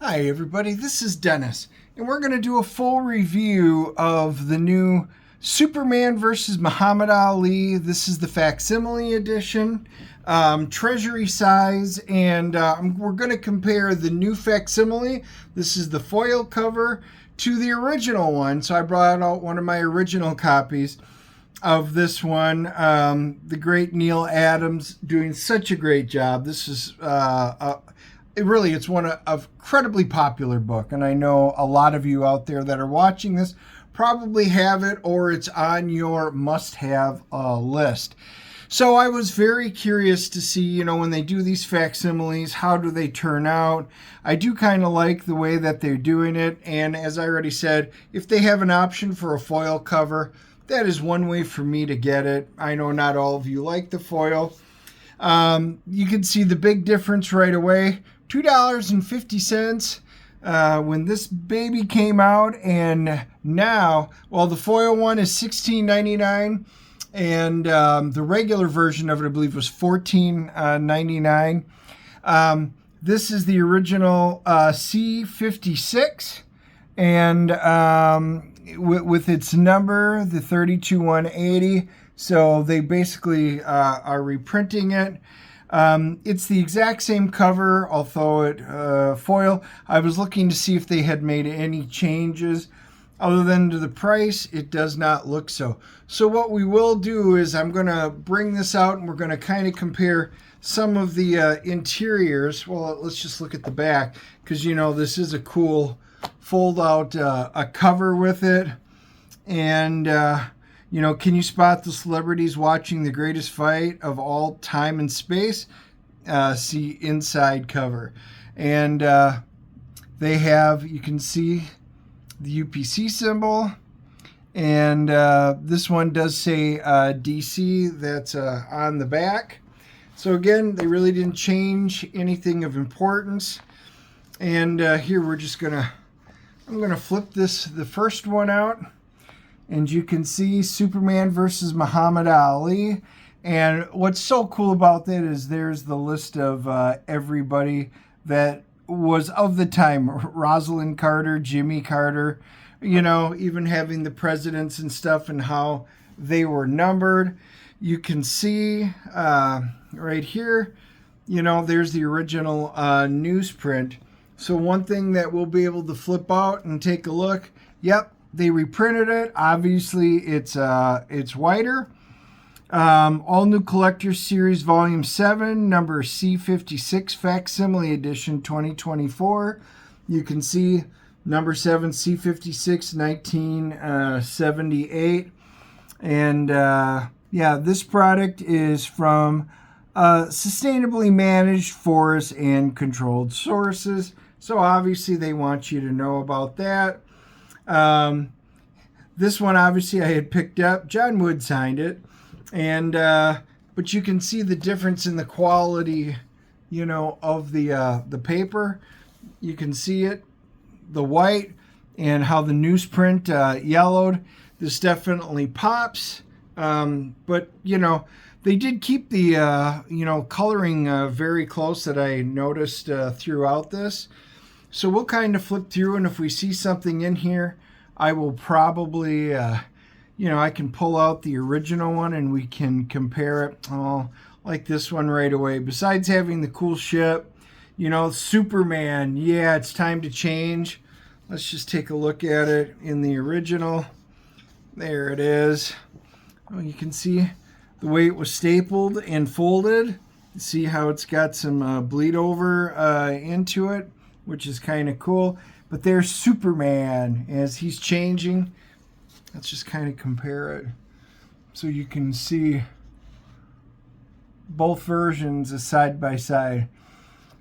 Hi everybody, this is Dennis, and we're going to do a full review of the new Superman versus Muhammad Ali. This is the Facsimile edition, treasury size, and we're going to compare the new Facsimile. This is the foil cover to the original one, so I brought out one of my original copies of this one. The great Neal Adams doing such a great job. This is it's one of incredibly popular book, and I know a lot of you out there that are watching this probably have it, or it's on your must-have list. So I was very curious to see, when they do these facsimiles, how do they turn out? I do kind of like the way that they're doing it, and as I already said, if they have an option for a foil cover, that is one way for me to get it. I know not all of you like the foil. You can see the big difference right away. $2.50 when this baby came out, and now, well, the foil one is $16.99, and the regular version of it, I believe, was $14.99. This is the original C56, and with its number, the 32180. So they basically are reprinting it. It's the exact same cover, although it foil. I was looking to see if they had made any changes. Other than to the price, it does not look so. So what we will do is I'm going to bring this out, and we're going to kind of compare some of the interiors. Well, let's just look at the back, because this is a cool fold out a cover with it. And can you spot the celebrities watching the greatest fight of all time and space? See inside cover. And they have, you can see the UPC symbol. And this one does say DC, that's on the back. So again, they really didn't change anything of importance. And here I'm going to flip the first one out. And you can see Superman versus Muhammad Ali. And what's so cool about that is there's the list of everybody that was of the time. Rosalind Carter, Jimmy Carter, even having the presidents and stuff and how they were numbered. You can see right here, there's the original newsprint. So one thing that we'll be able to flip out and take a look, yep, they reprinted it. Obviously, it's whiter. All New Collectors Series Volume 7, number C56, Facsimile Edition 2024. You can see number 7, C56, 1978. And this product is from sustainably managed forests and controlled sources. So obviously, they want you to know about that. This one, obviously, I had picked up. John Wood signed it, and but you can see the difference in the quality, of the paper. You can see it, the white, and how the newsprint yellowed. This definitely pops, but they did keep the coloring very close that I noticed throughout this. So we'll kind of flip through, and if we see something in here, I will probably, I can pull out the original one and we can compare it. Oh, like this one right away. Besides having the cool ship, Superman, yeah, it's time to change. Let's just take a look at it in the original. There it is. Oh, you can see the way it was stapled and folded. See how it's got some bleed over into it, which is kind of cool. But there's Superman as he's changing. Let's just kind of compare it so you can see both versions as side by side.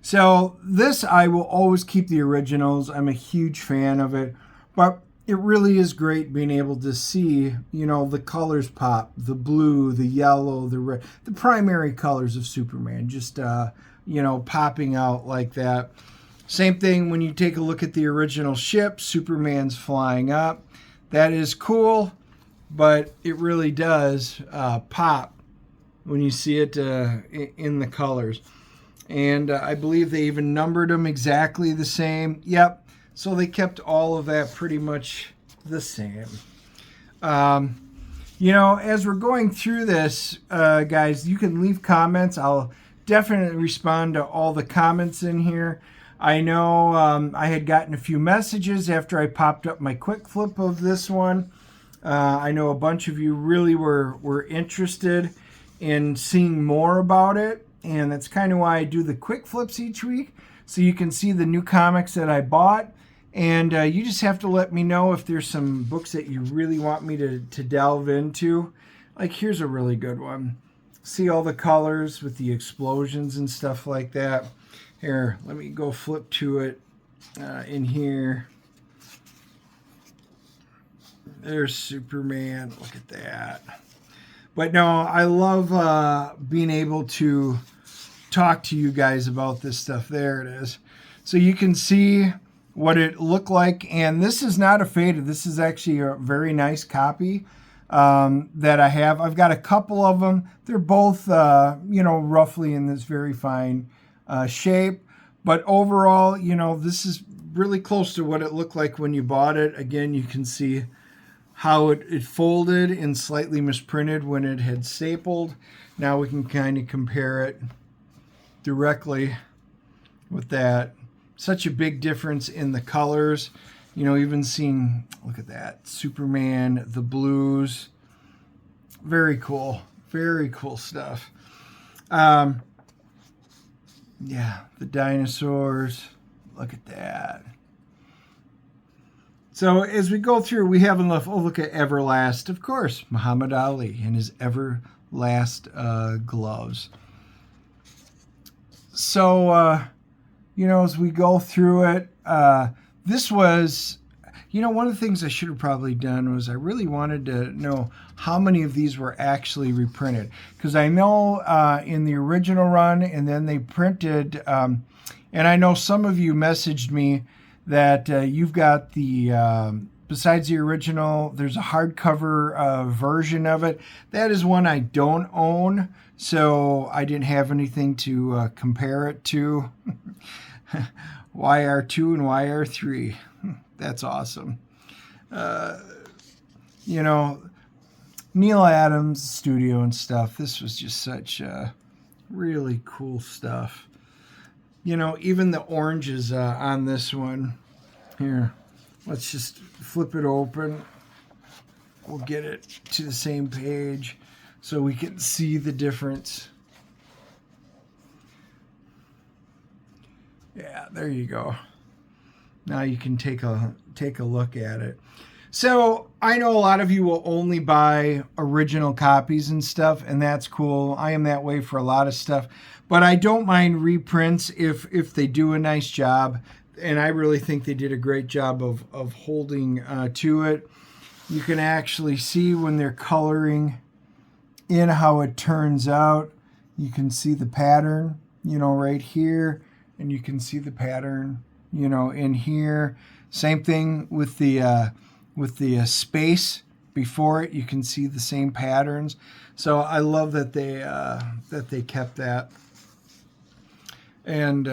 So this, I will always keep the originals. I'm a huge fan of it. But it really is great being able to see, the colors pop. The blue, the yellow, the red. The primary colors of Superman just, popping out like that. Same thing when you take a look at the original ship. Superman's flying up. That is cool, but it really does pop when you see it in the colors. And I believe they even numbered them exactly the same. Yep. So they kept all of that pretty much the same. You know, as we're going through this, guys, you can leave comments. I'll definitely respond to all the comments in here. I know I had gotten a few messages after I popped up my quick flip of this one. I know a bunch of you really were interested in seeing more about it. And that's kind of why I do the quick flips each week. So you can see the new comics that I bought. And you just have to let me know if there's some books that you really want me to delve into. Like here's a really good one. See all the colors with the explosions and stuff like that. Here, let me go flip to it in here. There's Superman. Look at that. But no, I love being able to talk to you guys about this stuff. There it is. So you can see what it looked like. And this is not a faded. This is actually a very nice copy that I have. I've got a couple of them. They're both, you know, roughly in this very fine shape. But overall, you know, this is really close to what it looked like when you bought it. Again, you can see how it folded and slightly misprinted when it had stapled. Now we can kind of compare it directly with that. Such a big difference in the colors. You know, even seeing, look at that, Superman, the blues. Very cool. Very cool stuff. Yeah, the dinosaurs. Look at that. So as we go through, we have enough. Oh, look at Everlast, of course, Muhammad Ali and his Everlast gloves. So, you know, as we go through it, this was, you know, one of the things I should have probably done was I really wanted to know how many of these were actually reprinted. Because I know in the original run, and then they printed, and I know some of you messaged me that you've got the, besides the original, there's a hardcover version of it. That is one I don't own, so I didn't have anything to compare it to. YR2 and YR3. That's awesome. You know, Neal Adams studio and stuff. This was just such really cool stuff. You know, even the oranges on this one. Here, let's just flip it open. We'll get it to the same page so we can see the difference. Yeah, there you go. Now you can take a look at it. So I know a lot of you will only buy original copies and stuff, and that's cool. I am that way for a lot of stuff, but I don't mind reprints if they do a nice job, and I really think they did a great job of holding to it. You can actually see when they're coloring in how it turns out. You can see the pattern, you know, right here, and you can see the pattern, you know, in here. Same thing with the space before it. You can see the same patterns. So I love that they kept that. And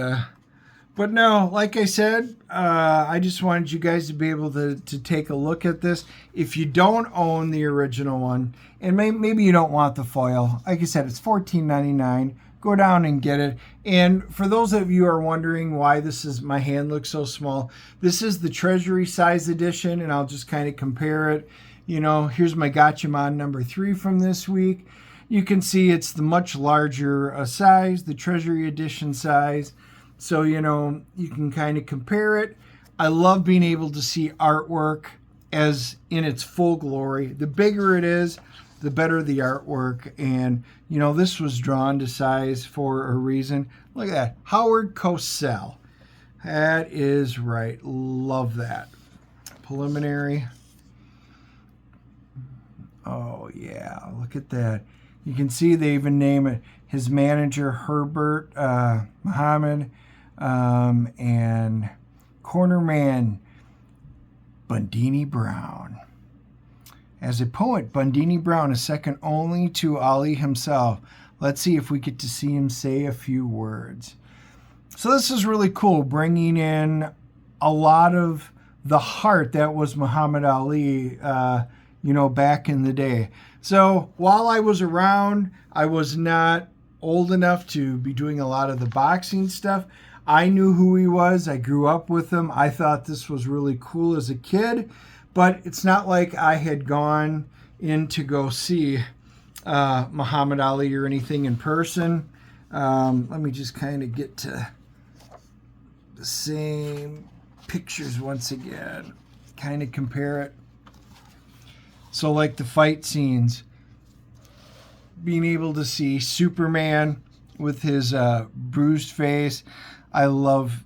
but no, like I said, I just wanted you guys to be able to take a look at this. If you don't own the original one, and maybe you don't want the foil, like I said, it's $14.99. Go down and get it. And for those of you who are wondering why my hand looks so small, this is the Treasury size edition, and I'll just kind of compare it. You know, here's my Gatchaman number 3 from this week. You can see it's the much larger size, the Treasury edition size. So, you know, you can kind of compare it. I love being able to see artwork as in its full glory. The bigger it is, the better the artwork. And, you know, this was drawn to size for a reason. Look at that. Howard Cosell. That is right. Love that. Preliminary. Oh, yeah. Look at that. You can see they even name it his manager, Herbert Muhammad, and cornerman, Bundini Brown. As a poet, Bundini Brown is second only to Ali himself. Let's see if we get to see him say a few words. So this is really cool, bringing in a lot of the heart that was Muhammad Ali, back in the day. So while I was around, I was not old enough to be doing a lot of the boxing stuff. I knew who he was. I grew up with him. I thought this was really cool as a kid, but it's not like I had gone in to go see Muhammad Ali or anything in person. Let me just kind of get to the same pictures once again, kind of compare it. So like the fight scenes, being able to see Superman with his bruised face, I love,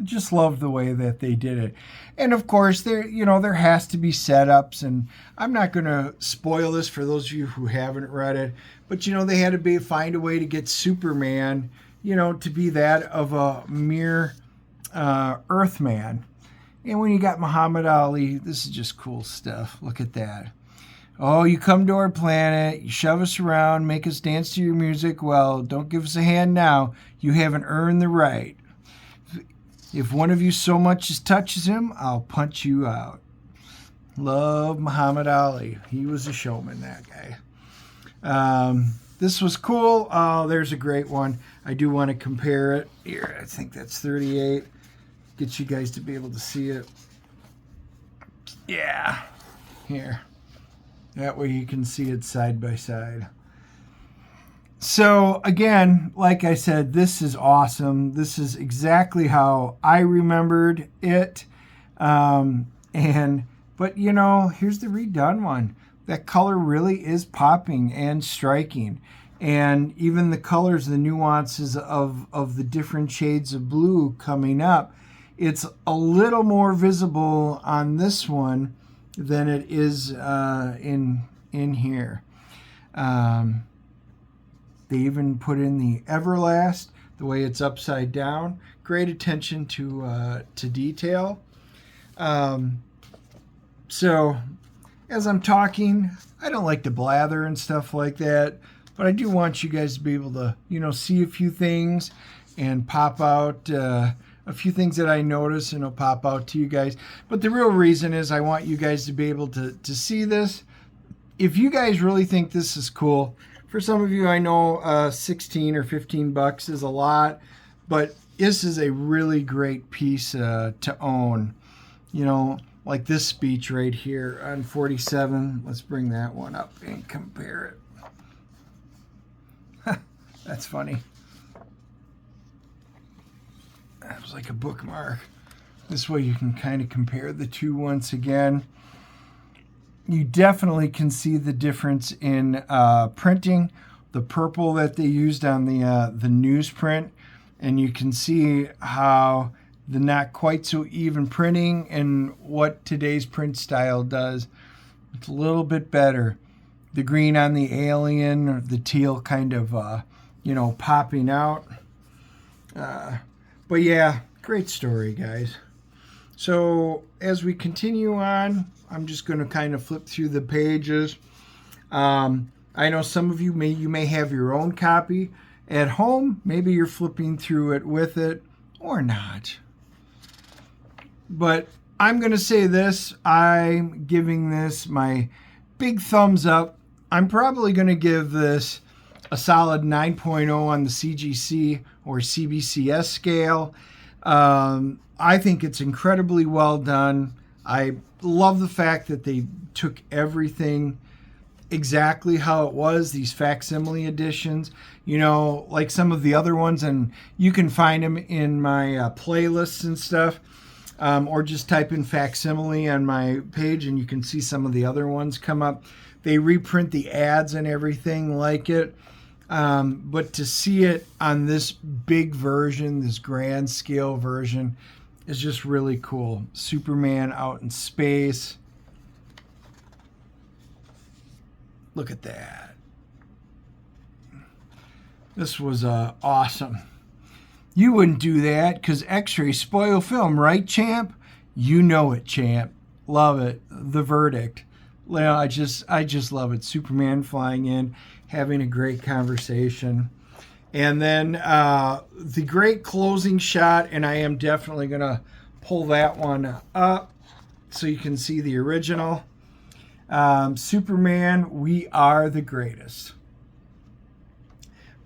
just love the way that they did it. And of course, there has to be setups, and I'm not going to spoil this for those of you who haven't read it, but they had to find a way to get Superman, to be that of a mere Earthman. And when you got Muhammad Ali, this is just cool stuff. Look at that. Oh, you come to our planet, you shove us around, make us dance to your music. Well, don't give us a hand now. You haven't earned the right. If one of you so much as touches him, I'll punch you out. Love Muhammad Ali. He was a showman, that guy. This was cool. Oh, there's a great one. I do want to compare it. Here, I think that's 38. Get you guys to be able to see it. Yeah. Here. That way you can see it side by side. So again, like I said, this is awesome. This is exactly how I remembered it. But here's the redone one. That color really is popping and striking. And even the colors, the nuances of the different shades of blue coming up, it's a little more visible on this one than it is in here. They even put in the Everlast, the way it's upside down. Great attention to detail. So as I'm talking, I don't like to blather and stuff like that, but I do want you guys to be able to, see a few things and pop out a few things that I notice, and it'll pop out to you guys. But the real reason is I want you guys to be able to see this. If you guys really think this is cool, for some of you, I know 16 or 15 bucks is a lot, but this is a really great piece to own. Like this speech right here on 47. Let's bring that one up and compare it. That's funny. That was like a bookmark. This way you can kind of compare the two once again. You definitely can see the difference in printing, the purple that they used on the newsprint, and you can see how the not quite so even printing and what today's print style does. It's a little bit better. The green on the alien, or the teal kind of, popping out. But yeah, great story, guys. So as we continue on, I'm just going to kind of flip through the pages. I know some of you may have your own copy at home. Maybe you're flipping through it with it or not. But I'm going to say this. I'm giving this my big thumbs up. I'm probably going to give this a solid 9.0 on the CGC or CBCS scale. I think it's incredibly well done. I love the fact that they took everything exactly how it was, these facsimile editions, like some of the other ones, and you can find them in my playlists and stuff, or just type in facsimile on my page and you can see some of the other ones come up. They reprint the ads and everything like it. But to see it on this big version, this grand scale version, is just really cool. Superman out in space. Look at that. This was awesome. You wouldn't do that because X-rays spoil film, right, champ? You know it, champ. Love it. The verdict. Well, I just love it. Superman flying in, having a great conversation. And then the great closing shot, and I am definitely going to pull that one up so you can see the original. Superman, we are the greatest.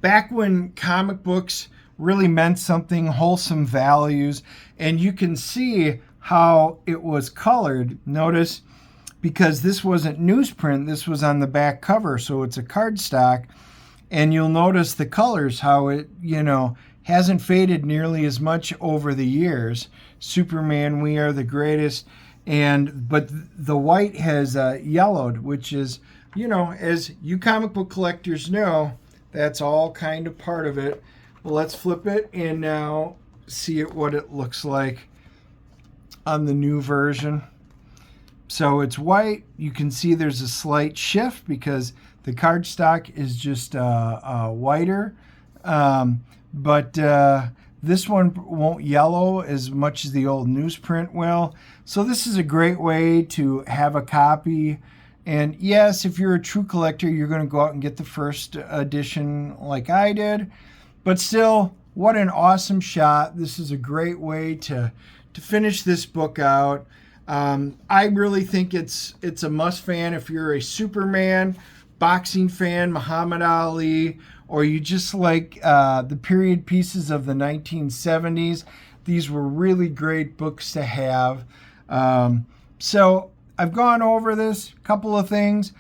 Back when comic books really meant something, wholesome values, and you can see how it was colored. Notice, because this wasn't newsprint, this was on the back cover, so it's a cardstock. And you'll notice the colors, how it, hasn't faded nearly as much over the years. Superman, we are the greatest. But the white has yellowed, which is, as you comic book collectors know, that's all kind of part of it. Well, let's flip it and now see what it looks like on the new version. So it's white. You can see there's a slight shift because the cardstock is just whiter. But this one won't yellow as much as the old newsprint will. So this is a great way to have a copy. And yes, if you're a true collector, you're going to go out and get the first edition like I did. But still, what an awesome shot. This is a great way to finish this book out. I really think it's a must fan if you're a Superman, boxing fan, Muhammad Ali, or you just like the period pieces of the 1970s. These were really great books to have. So I've gone over this, couple of things.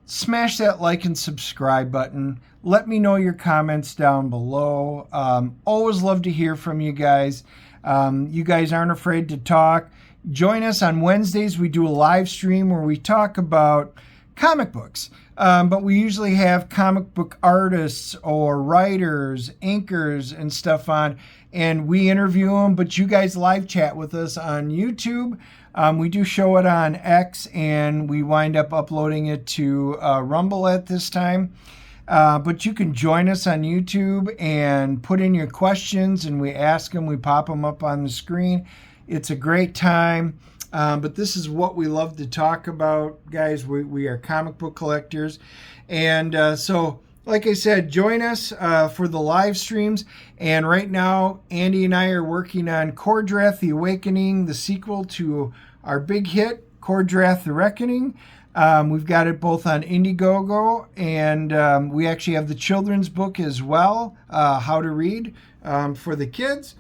Smash that like and subscribe button. Let me know your comments down below. Always love to hear from you guys. You guys aren't afraid to talk. Join us on Wednesdays. We do a live stream where we talk about comic books. But we usually have comic book artists or writers, inkers, and stuff on, and we interview them, but you guys live chat with us on YouTube. We do show it on X, and we wind up uploading it to Rumble at this time. But you can join us on YouTube and put in your questions, and we ask them. We pop them up on the screen. It's a great time. But this is what we love to talk about, guys. We are comic book collectors. And so, like I said, join us for the live streams. And right now, Andy and I are working on Kor-Drath, The Awakening, the sequel to our big hit, Kor-Drath, The Reckoning. We've got it both on Indiegogo, and we actually have the children's book as well, How to Read for the kids.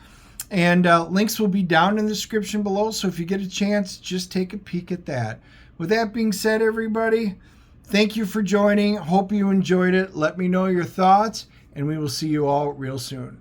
And links will be down in the description below, so if you get a chance, just take a peek at that. With that being said, everybody, thank you for joining. Hope you enjoyed it. Let me know your thoughts, and we will see you all real soon.